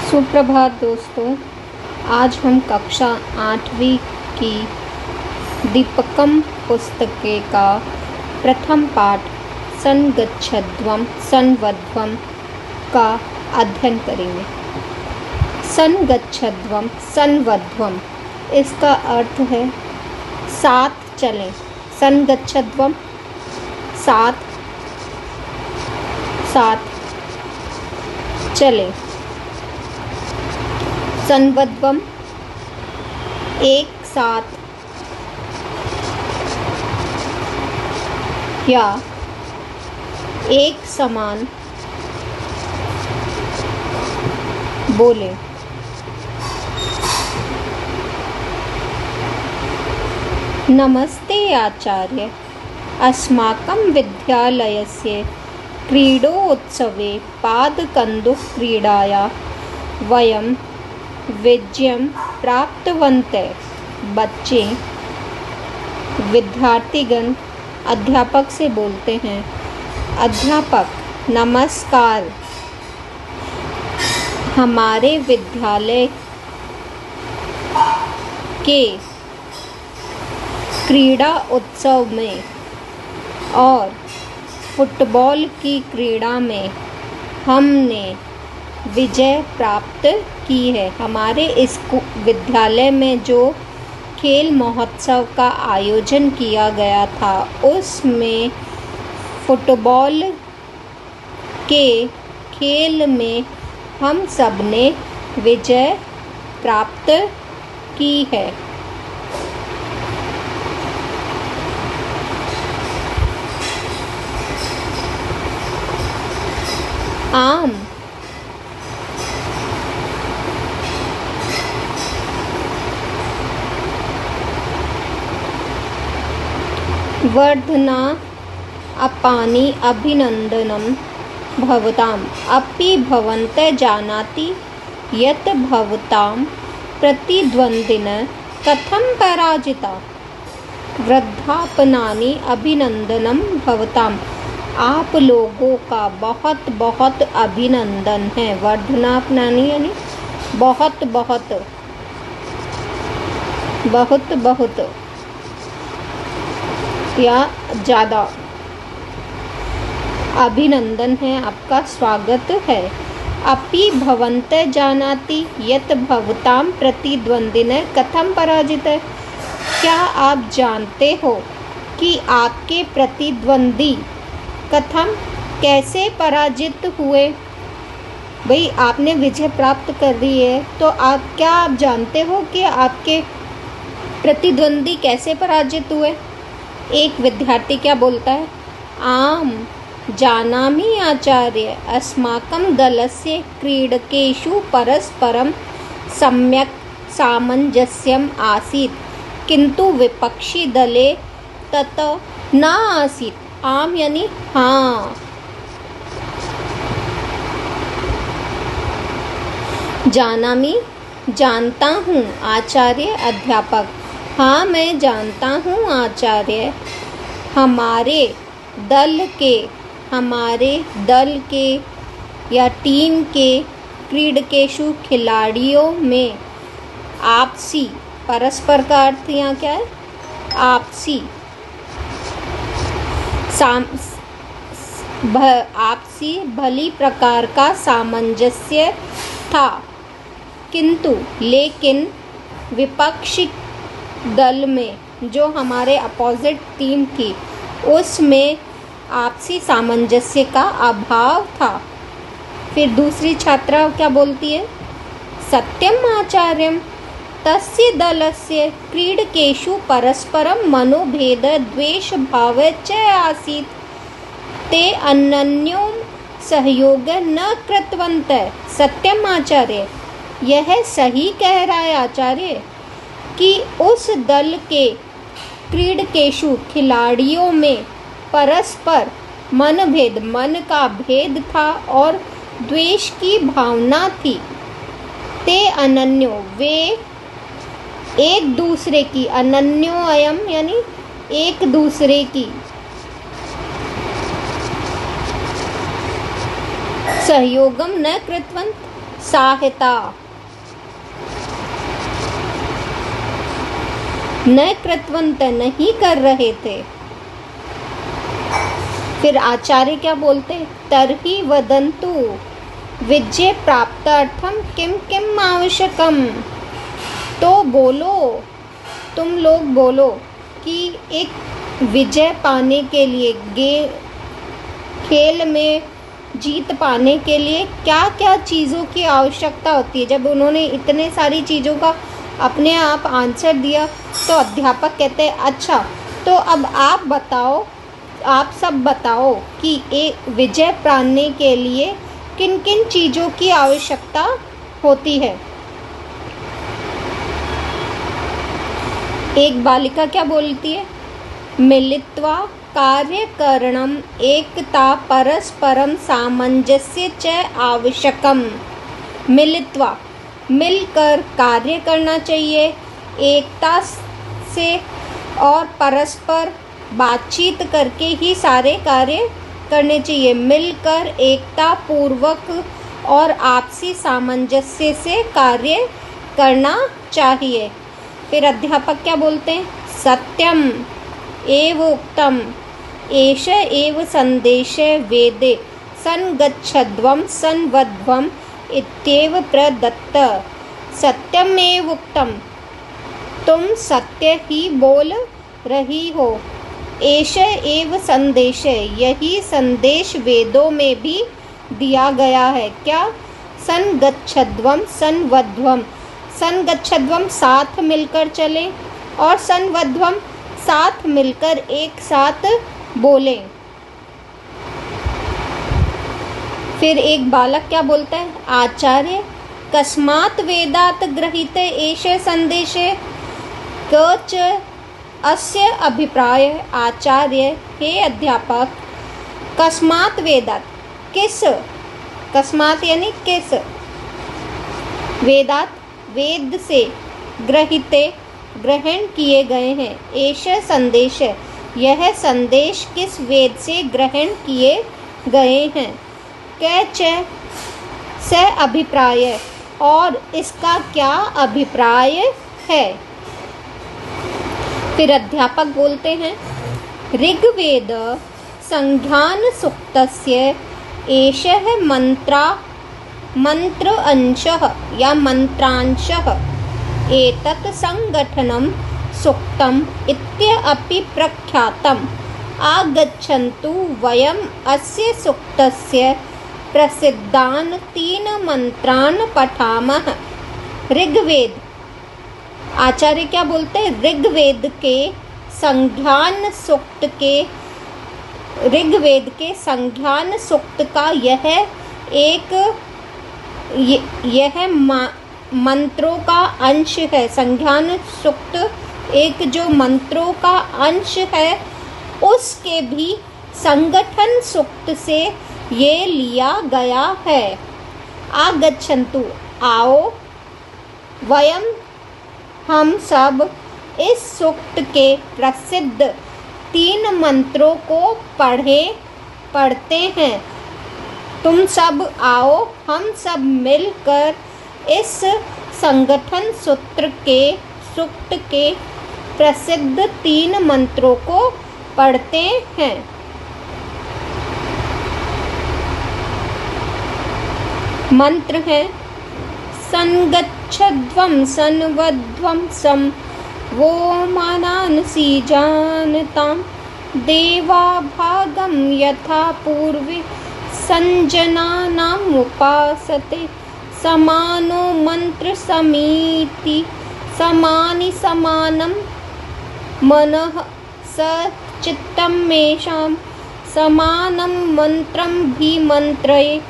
सुप्रभात दोस्तों। आज हम कक्षा 8वीं की दीपकम पुस्तके का प्रथम पाठ संगच्छध्वम संवध्वम का अध्ययन करेंगे। संगच्छध्वम संवध्वम इसका अर्थ है साथ चलें। संगच्छध्वम साथ साथ चलें। संवध्वम एक साथ या एक समान बोले। नमस्ते आचार्य, अस्माकं विद्यालयस्य क्रीडोत्सवे पादकन्दुकक्रीडाया वयं विजयं प्राप्तवन्तः। बच्चे विद्यार्थीगण अध्यापक से बोलते हैं, अध्यापक नमस्कार, हमारे विद्यालय के क्रीड़ा उत्सव में और फुटबॉल की क्रीड़ा में हमने विजय प्राप्त की है। हमारे इस विद्यालय में जो खेल महोत्सव का आयोजन किया गया था उसमें फुटबॉल के खेल में हम सब ने विजय प्राप्त की है। आम वर्धना अपानि अभिनंदनं भवताम् अपि भवन्तः जानाति यत् भवतां प्रतिद्वन्द्विनः कथं पराजिता। वृद्धापनानि अभिनंदनं भवताम्, आप लोगों का बहुत बहुत अभिनंदन है। वर्धनापनानि यानी बहुत बहुत बहुत बहुत या ज़्यादा अभिनंदन है, आपका स्वागत है। अपि भवन्तः जानाति यत् भवतां प्रतिद्वन्द्विनः कथं पराजितः। क्या आप जानते हो कि आपके प्रतिद्वंदी कथम कैसे पराजित हुए। भाई आपने विजय प्राप्त कर ली है तो आप जानते हो कि आपके प्रतिद्वंदी कैसे पराजित हुए। एक विद्यार्थी क्या बोलता है, आम जानामि आचार्य, अस्माकं दलस्य क्रीडकेषु परस्परं सम्यक् सामञ्जस्यम् आसीत्, किन्तु विपक्षी दले तत् न आसीत्। आम यानी हाँ। जानामि जानता हूँ, आचार्य अध्यापक हाँ मैं जानता हूँ आचार्य। हमारे दल के या टीम के क्रीडकेषु खिलाड़ियों में आपसी, परस्पर का अर्थ यहाँ क्या है, आपसी आपसी भली प्रकार का सामंजस्य था, किंतु लेकिन विपक्षी दल में जो हमारे अपोजिट टीम थी उसमें आपसी सामंजस्य का अभाव था। फिर दूसरी छात्रा क्या बोलती है, सत्यम आचार्यम तस्य दलस्य क्रीडकेषु परस्परं मनोभेद द्वेष भाव च आसीत्, ते अन्योन्यों सहयोग न कृतवन्तः। सत्यम आचार्य, यह सही कह रहा है आचार्य कि उस दल के क्रीडकेषु खिलाड़ियों में परस्पर मनभेद, मन का भेद था और द्वेष की भावना थी। ते अनन्यो, वे एक दूसरे की, अनन्यो अयम यानी एक दूसरे की, सहयोगम न कृतवंत सहायता न कृतवंत, नहीं कर रहे थे। फिर आचार्य क्या बोलते, तर्हि वदन्तु विजय प्राप्तार्थम किम किम आवश्यकम। तो बोलो, तुम लोग बोलो कि एक विजय पाने के लिए, खेल में जीत पाने के लिए क्या क्या चीज़ों की आवश्यकता होती है। जब उन्होंने इतने सारी चीज़ों का अपने आप आंसर दिया तो अध्यापक कहते हैं अच्छा, तो अब आप बताओ, आप सब बताओ कि एक विजय पाने के लिए किन किन चीज़ों की आवश्यकता होती है। एक बालिका क्या बोलती है, मिलित्वा कार्यकरणम एकता परस्परम सामंजस्य च आवश्यकम। मिलित्वा, मिलकर कार्य करना चाहिए, एकता से और परस्पर बातचीत करके ही सारे कार्य करने चाहिए। मिलकर एकता पूर्वक और आपसी सामंजस्य से कार्य करना चाहिए। फिर अध्यापक क्या बोलते हैं, सत्यम एव उक्तम एष एव संदेश वेदे संगच्छध्वं संवध्वम् इत्येव प्रदत्त। सत्यम एव उक्तम, तुम सत्य ही बोल रही हो। एष एव संदेश, यही संदेश वेदों में भी दिया गया है। क्या, संगच्छध्वं संवध्वम्, संगच्छध्वं साथ मिलकर चलें और संवध्वम् साथ मिलकर एक साथ बोलें। फिर एक बालक क्या बोलता है, आचार्य कस्मात् वेदात् गृहीत एष संदेशे कच अस्य अभिप्राय। आचार्य, हे अध्यापक, कस्मात् वेदात्, किस, कस्मात् यानी किस, वेदात् वेद से, गृहीते ग्रहण किए गए हैं, एष संदेश, यह संदेश किस वेद से ग्रहण किए गए हैं। कैच स अभिप्राय, और इसका क्या अभिप्राय है। फिर अध्यापक बोलते हैं, ऋग्वेद संज्ञान सूक्तस्य एषः मंत्र अंशः या मंत्रांशः एतत् संगठनं सूक्तम् इत्यपि प्रख्यातम्। आगच्छन्तु वयम् अस्य सूक्तस्य प्रसिद्धान् 3 मंत्रान् पठामः। ऋग्वेद, आचार्य क्या बोलते हैं, ऋग्वेद के संज्ञान सूक्त के, ऋग्वेद के संज्ञान सूक्त का यह मंत्रों का अंश है। संज्ञान सूक्त एक जो मंत्रों का अंश है, उसके भी संगठन सूक्त से ये लिया गया है। आगच्छन्तु, आओ, वयम, हम सब इस सूक्त के प्रसिद्ध 3 मंत्रों को पढ़ते हैं। तुम सब आओ, हम सब मिलकर इस संगठन सूक्त के प्रसिद्ध 3 मंत्रों को पढ़ते हैं। मंत्र है, संगच्छध्वं संवध्वं सं वो मानांसि जानतां देवा भागं यथा पूर्वे संजनानाम् उपासते। समानो मंत्र समीति समानि समानं मनः स चित्तं मेषां समानं मंत्रं भी मंत्रये।